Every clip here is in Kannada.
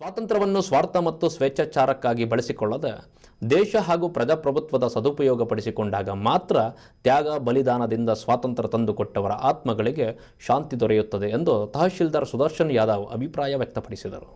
ಸ್ವಾತಂತ್ರ್ಯವನ್ನು ಸ್ವಾರ್ಥ ಮತ್ತು ಸ್ವೇಚ್ಛಾಚಾರಕ್ಕಾಗಿ ಬಳಸಿಕೊಳ್ಳದೆ ದೇಶ ಹಾಗೂ ಪ್ರಜಾಪ್ರಭುತ್ವದ ಸದುಪಯೋಗ ಪಡಿಸಿಕೊಂಡಾಗ ಮಾತ್ರ ತ್ಯಾಗ ಬಲಿದಾನದಿಂದ ಸ್ವಾತಂತ್ರ್ಯ ತಂದುಕೊಟ್ಟವರ ಆತ್ಮಗಳಿಗೆ ಶಾಂತಿ ದೊರೆಯುತ್ತದೆ ಎಂದು ತಹಶೀಲ್ದಾರ್ ಸುದರ್ಶನ್ ಯಾದವ್ ಅಭಿಪ್ರಾಯ ವ್ಯಕ್ತಪಡಿಸಿದರು.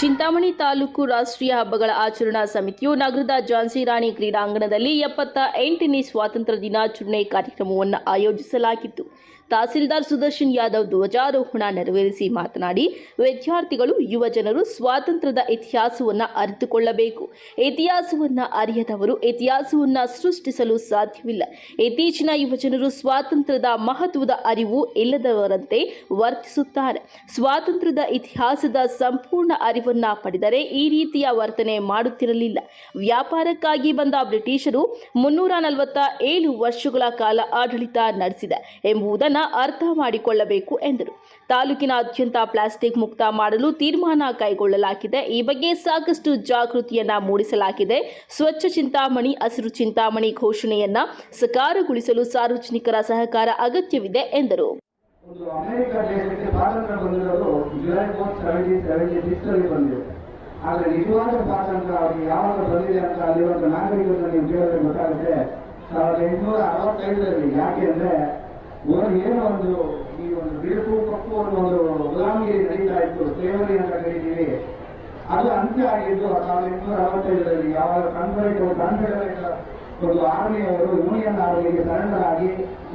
ಚಿಂತಾಮಣಿ ತಾಲೂಕು ರಾಷ್ಟ್ರೀಯ ಹಬ್ಬಗಳ ಆಚರಣಾ ಸಮಿತಿಯು ನಗರದ ಝಾನ್ಸಿ ರಾಣಿ ಕ್ರೀಡಾಂಗಣದಲ್ಲಿ 78ನೇ ಸ್ವಾತಂತ್ರ್ಯ ದಿನಾಚರಣೆ ಕಾರ್ಯಕ್ರಮವನ್ನು ಆಯೋಜಿಸಲಾಗಿತ್ತು. ತಹಸೀಲ್ದಾರ್ ಸುದರ್ಶನ್ ಯಾದವ್ ಧ್ವಜಾರೋಹಣ ನೆರವೇರಿಸಿ ಮಾತನಾಡಿ, ವಿದ್ಯಾರ್ಥಿಗಳು ಯುವಜನರು ಸ್ವಾತಂತ್ರ್ಯದ ಇತಿಹಾಸವನ್ನು ಅರಿತುಕೊಳ್ಳಬೇಕು. ಇತಿಹಾಸವನ್ನು ಅರಿಯದವರು ಇತಿಹಾಸವನ್ನು ಸೃಷ್ಟಿಸಲು ಸಾಧ್ಯವಿಲ್ಲ. ಇತ್ತೀಚಿನ ಯುವಜನರು ಸ್ವಾತಂತ್ರ್ಯದ ಮಹತ್ವದ ಅರಿವು ಇಲ್ಲದವರಂತೆ ವರ್ತಿಸುತ್ತಾರೆ. ಸ್ವಾತಂತ್ರ್ಯದ ಇತಿಹಾಸದ ಸಂಪೂರ್ಣ ಅರಿವನ್ನು ಪಡೆದರೆ ಈ ರೀತಿಯ ವರ್ತನೆ ಮಾಡುತ್ತಿರಲಿಲ್ಲ. ವ್ಯಾಪಾರಕ್ಕಾಗಿ ಬಂದ ಬ್ರಿಟಿಷರು 347 ವರ್ಷಗಳ ಕಾಲ ಆಡಳಿತ ನಡೆಸಿದೆ ಎಂಬುದನ್ನು ಅರ್ಥ ಮಾಡಿಕೊಳ್ಳಬೇಕು ಎಂದರು. ತಾಲೂಕಿನಾದ್ಯಂತ ಪ್ಲಾಸ್ಟಿಕ್ ಮುಕ್ತ ಮಾಡಲು ತೀರ್ಮಾನ ಕೈಗೊಳ್ಳಲಾಗಿದೆ. ಈ ಬಗ್ಗೆ ಸಾಕಷ್ಟು ಜಾಗೃತಿಯನ್ನ ಮೂಡಿಸಲಾಗಿದೆ. ಸ್ವಚ್ಛ ಚಿಂತಾಮಣಿ, ಹಸಿರು ಚಿಂತಾಮಣಿ ಘೋಷಣೆಯನ್ನ ಸಾಕಾರಗೊಳಿಸಲು ಸಾರ್ವಜನಿಕರ ಸಹಕಾರ ಅಗತ್ಯವಿದೆ ಎಂದರು. ಅಮೆರಿಕ ದೇಶಕ್ಕೆ ಸ್ವಾತಂತ್ರ್ಯ ಬಂದಿರೋದು ಜುಲೈ 1776 ಬಂದಿದೆ. ಆದರೆ ನಿಜವಾದ ಸ್ವಾತಂತ್ರ್ಯ ಅವರಿಗೆ ಯಾವಾಗ ಬಂದಿದೆ ಅಂತ ಅಲ್ಲಿರುವಂತಹ ನಾಗರಿಕರನ್ನು ನೀವು ಕೇಳಿದ್ರೆ ಗೊತ್ತಾಗುತ್ತೆ 1865ರಲ್ಲಿ. ಯಾಕೆ ಅಂದ್ರೆ ಏನು ಈ ಒಂದು ಬಿರುಕು ಕಪ್ಪು ಒಂದು ಗುಲಾಮಗಿರಿ ನಡೀತಾ ಇತ್ತು, ಸೇವರಿ ಅಂತ ಕರೀತೀವಿ. ಅದು ಅಂತ್ಯ ಆಗಿದ್ದು 1865ರಲ್ಲಿ. ಯಾವಾಗ ಕಾನ್ಫೆಡರೇಟ್ ಒಂದು ಆರ್ಮಿಯವರು ಯೂನಿಯನ್ ಆರ್ಮಿಗೆ ಸರೆಂಡರ್ ಆಗಿ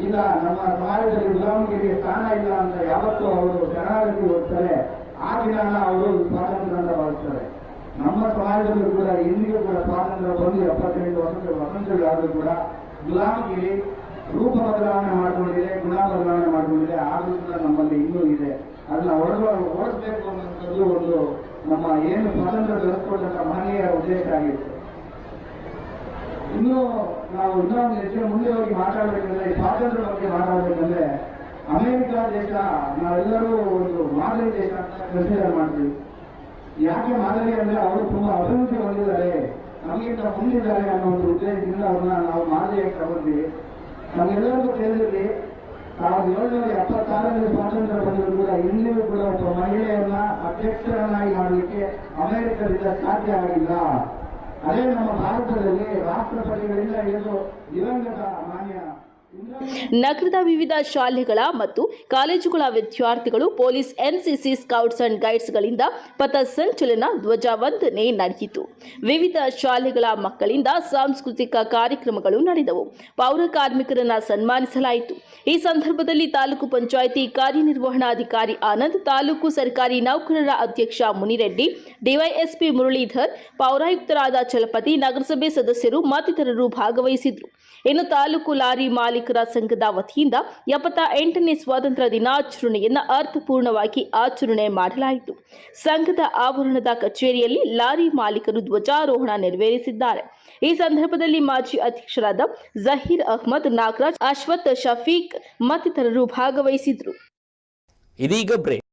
ಈಗ ನಮ್ಮ ಸಮಾಜದಲ್ಲಿ ಗುಲಾಮಗಿರಿಗೆ ಸ್ಥಾನ ಇಲ್ಲ ಅಂತ ಯಾವತ್ತೂ ಅವರು ಶರಣಾಗತಿ ಹೋಗ್ತಾರೆ, ಆ ದಿನ ಅವರು ಸ್ವಾತಂತ್ರ್ಯ ಅಂತ ಭಾವಿಸ್ತಾರೆ. ನಮ್ಮ ಸಮಾಜದಲ್ಲೂ ಕೂಡ ಇಂದಿಗೂ ಕೂಡ ಸ್ವಾತಂತ್ರ್ಯ ಬಂದು 78 ವರ್ಷಗಳಾದರೂ ಕೂಡ ಗುಲಾಮಗಿರಿ ರೂಪ ಬದಲಾವಣೆ ಮಾಡಿಕೊಂಡಿದೆ, ಗುಣ ಬದಲಾವಣೆ ಮಾಡಿಕೊಂಡಿದೆ. ಆದರೂ ಕೂಡ ನಮ್ಮಲ್ಲಿ ಇನ್ನೂ ಇದೆ. ಅದನ್ನ ಓಡಿಸಬೇಕು ಅನ್ನೋದು ಒಂದು ನಮ್ಮ ಏನು ಸ್ವಾತಂತ್ರ್ಯ ದೊರಕಿಕೊಂಡಂತ ಮಹನೀಯರ ಉದ್ದೇಶ ಆಗಿತ್ತು. ಇನ್ನೂ ನಾವು ಇನ್ನೊಂದು ಹೆಚ್ಚಿನ ಮುಂದೆ ಹೋಗಿ ಮಾತಾಡಬೇಕಂದ್ರೆ, ಸ್ವಾತಂತ್ರ್ಯ ಬಗ್ಗೆ ಮಾತಾಡಬೇಕಂದ್ರೆ, ಅಮೆರಿಕ ದೇಶ ನಾವೆಲ್ಲರೂ ಒಂದು ಮಾದರಿ ದೇಶ ಅಂತ ಕನ್ಸಿಡರ್ ಮಾಡ್ತೀವಿ. ಯಾಕೆ ಮಾದರಿ ಅಂದ್ರೆ ಅವರು ತುಂಬಾ ಅಭಿವೃದ್ಧಿ ಹೊಂದಿದ್ದಾರೆ, ನಮಗಿಂತ ಮುಂದಿದ್ದಾರೆ ಅನ್ನೋ ಒಂದು ಉದ್ದೇಶದಿಂದ ಅವ್ರನ್ನ ನಾವು ಮಾದರಿಯಾಗಿ ತಗೊಂಡ್ವಿ. ನಮ್ಗೆಲ್ಲರಿಗೂ ತಿಳಿದಿರಲಿ, 1776ರಲ್ಲಿ ಸ್ವಾತಂತ್ರ್ಯ ಬಂದರೂ ಕೂಡ ಇಂದಿಗೂ ಕೂಡ ಒಬ್ಬ ಮಹಿಳೆಯನ್ನ ಅಧ್ಯಕ್ಷರನ್ನಾಗಿ ಮಾಡಲಿಕ್ಕೆ ಅಮೆರಿಕದಿಂದ ಸಾಧ್ಯ ಆಗಿಲ್ಲ. ಅದೇ ನಮ್ಮ ಭಾರತದಲ್ಲಿ ರಾಷ್ಟ್ರಪತಿಗಳಿಂದ ಹಿಡಿದು ದಿವಂಗತ ಮಾನ್ಯ ನಗರದ ವಿವಿಧ ಶಾಲೆಗಳ ಮತ್ತು ಕಾಲೇಜುಗಳ ವಿದ್ಯಾರ್ಥಿಗಳು, ಪೊಲೀಸ್, ಎನ್ಸಿಸಿ, ಸ್ಕೌಟ್ಸ್ ಅಂಡ್ ಗೈಡ್ಸ್ಗಳಿಂದ ಪಥಸಂಚಲನ, ಧ್ವಜವಂದನೆ ನಡೆಯಿತು. ವಿವಿಧ ಶಾಲೆಗಳ ಮಕ್ಕಳಿಂದ ಸಾಂಸ್ಕೃತಿಕ ಕಾರ್ಯಕ್ರಮಗಳು ನಡೆದವು. ಪೌರ ಕಾರ್ಮಿಕರನ್ನು ಸನ್ಮಾನಿಸಲಾಯಿತು. ಈ ಸಂದರ್ಭದಲ್ಲಿ ತಾಲೂಕು ಪಂಚಾಯಿತಿ ಕಾರ್ಯನಿರ್ವಹಣಾಧಿಕಾರಿ ಆನಂದ್, ತಾಲೂಕು ಸರ್ಕಾರಿ ನೌಕರರ ಅಧ್ಯಕ್ಷ ಮುನಿರೆಡ್ಡಿ, ಡಿವೈಎಸ್ಪಿ ಮುರಳೀಧರ್, ಪೌರಾಯುಕ್ತರಾದ ಚಲಪತಿ, ನಗರಸಭೆ ಸದಸ್ಯರು ಮತ್ತಿತರರು ಭಾಗವಹಿಸಿದ್ರು. ಇನ್ನು ತಾಲೂಕು ಲಾರಿ ಮಾಲೀಕರ ಸಂಘದ ವತಿಯಿಂದ 78ನೇ ಸ್ವಾತಂತ್ರ್ಯ ದಿನಾಚರಣೆಯನ್ನು ಅರ್ಥಪೂರ್ಣವಾಗಿ ಆಚರಣೆ ಮಾಡಲಾಯಿತು. ಸಂಘದ ಆವರಣದ ಕಚೇರಿಯಲ್ಲಿ ಲಾರಿ ಮಾಲೀಕರು ಧ್ವಜಾರೋಹಣ ನೆರವೇರಿಸಿದ್ದಾರೆ. ಈ ಸಂದರ್ಭದಲ್ಲಿ ಮಾಜಿ ಅಧ್ಯಕ್ಷರಾದ ಜಹೀರ್ ಅಹ್ಮದ್, ನಾಗರಾಜ್, ಅಶ್ವಥ್, ಶಫೀಕ್ ಮತ್ತಿತರರು ಭಾಗವಹಿಸಿದ್ರು. ಇದೀಗ ಬ್ರೇಕ್.